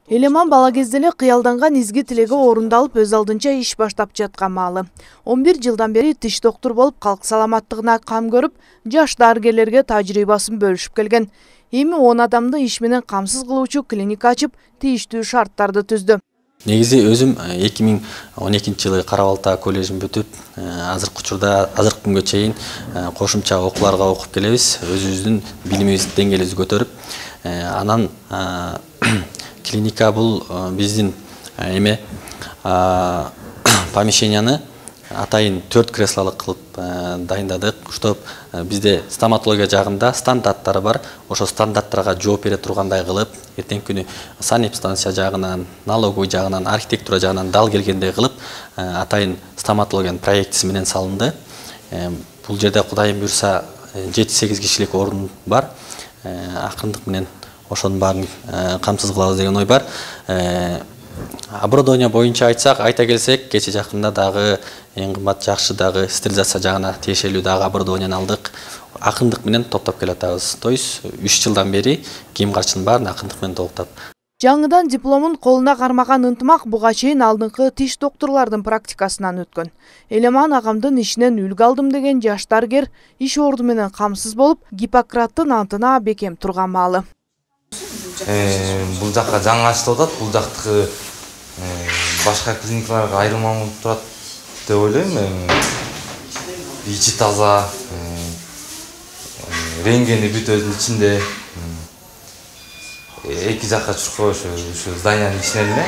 Элеман бала кезде эле кыялданган изги тилеги орундалып өз алдынча иш баштап жаткан маалы. 11 жылдан бери тиш доктор болуп, калк саламаттыгына кам көрүп, жаш дарыгерлерге тажрыйбасын бөлүшүп келген. Эми 10 адамды иш менен камсыз кылуучу клиника ачып, тийиштүү шарттарды түздү. Негизи өзүм 2012 жылы Кара Балта коллежин бүтүп, азыркы учурда азыркы күнгө чейин кошумча окууларга окуп келебиз. Өзүбүздүн билимибиз деңгээлибизди көтөрүп, анан клиника бул биздин помещенияны атайын 4 креслолук кылып дайындадык, чтоб бизде стоматология жагында стандарттары бар. Ошо стандарттарга жооп бере тургандай кылып, эртеңки күнү санэпстанция жагынан, налоговый жагынан, архитектура жагынан дал келгендей кылып, атайын стоматологиянын проектиси менен салынды. Бул жерде Кудайым буйрса 7-8 кишилик орун бар. Акырындык менен ошонун баарын камсыз кылабыз деген ой бар. Оборудование боюнча айта келсек, кече жакында дагы эң кымбат жакшы дагы стерилизация жагына тиешелүү дагы оборудование алдык. Акырындык менен топтоп келатабыз. То есть 3 жылдан бери кийим карчынын баарын акырындык менен толуктап. Жаңыдан дипломун колуна кармаган ынтымак буга чейин алдыңкы тиш докторлордун практикасынан өткөн. Элеман агамдын ишинен үлгү алдым деген жаш дарыгер иш орду менен камсыз болуп, Гиппократтын антына бекем турган маалы. Бул жакка жаңы ачылып атат, бул жактыкы башка клиникаларга айырмаланып турат деп ойлойм. Ичи таза, рентгени бүт өзүнүн ичинде. Эки жакка чуркоо ушу зданиянын ичинен эле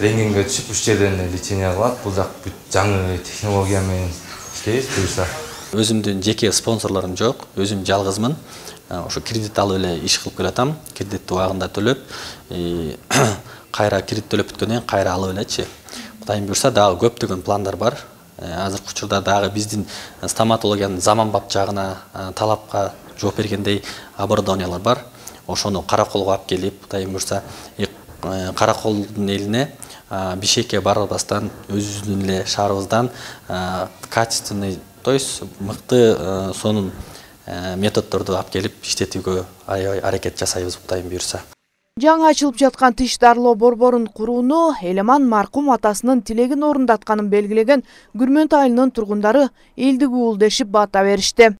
рентгенге түшүп, уч жерден лечение кылат. Бул жак бүт жаңы технология менен иштейбиз буюрса. Өзүмдүн жеке спонсорлорум жок, өзүм жалгызмын. Ошо кредит алып эле иш кылып келатам. Кредитти убагында төлөп, кайра кредит төлөп бүткөндөн кийин кайра алып элечи. Кудайым буйрса дагы көптөгөн пландар бар. Азыркы учурда дагы биздин стоматологиянын заманбап жагына талапка жооп бергендей оборудованиялар бар. Ошону Караколго алып келип, Кудайым буйрса Караколдун элине Бишкекке барбастан өзүбүздүн эле шаарыбыздан качественный, то есть мыкты сонун методдорду алып келип иштетүүгө аракет жасайбыз, Кудайым буйрса. Жаңы ачылып жаткан тиш дарылоо борборун курууну Элеман маркум атасынын тилегин орундатканын белгилеген Күрмөнт айылынын тургундары элдик уулдешип бата беришти.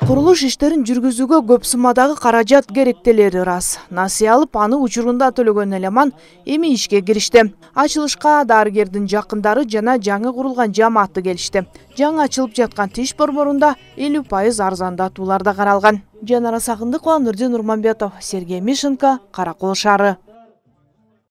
Курулуш иштерин жүргүзүүгө көп суммадагы каражат керектелери ырас. Насыя алып, аны учурунда төлөгөн Элеман эми ишке киришти. Ачылышка дарыгердин жакындары жана жаңы курулган жамааты келишти. Жаңы ачылып жаткан тиш борборунда 50% арзандатуулар да каралган. Жанара Сагындыкова, Нурдин Урманбетов, Сергей Мишенко, Каракол шаары.